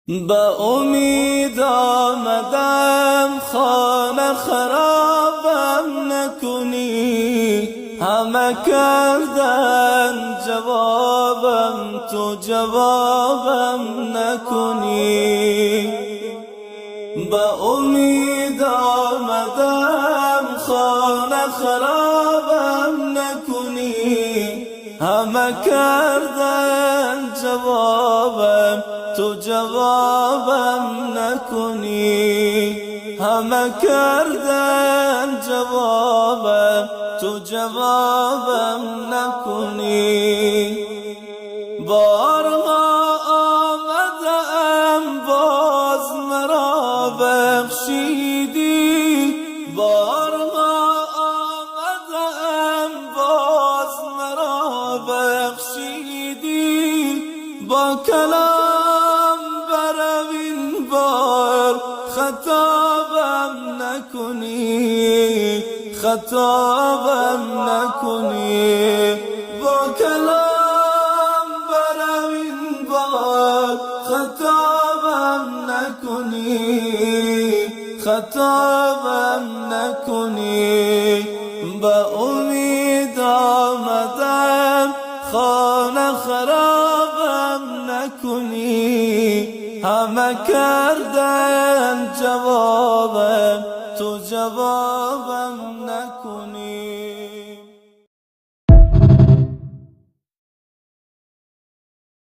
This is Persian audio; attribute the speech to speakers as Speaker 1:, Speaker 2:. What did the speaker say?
Speaker 1: به امید آمدم خانه خرابم نکنی، همه کردن جوابم تو جوابم نکنی. به امید آمدم خانه خرابم نکنی، همه کردن جوابم تو جوابم نکنی، همه کردن جوابم تو جوابم نکنی. بارها آمدم باز مرا بخشیدی، بارها آمدم باز مرا بخشیدی. با کلام بروین بار خطابم نکنی، خطابم نکنی. با کلام بروین بار خطابم نکنی، خطابم نکنی. به امید آمدم خانه خرابم نکنی، همه کردن جوابم تو جوابم نکنی.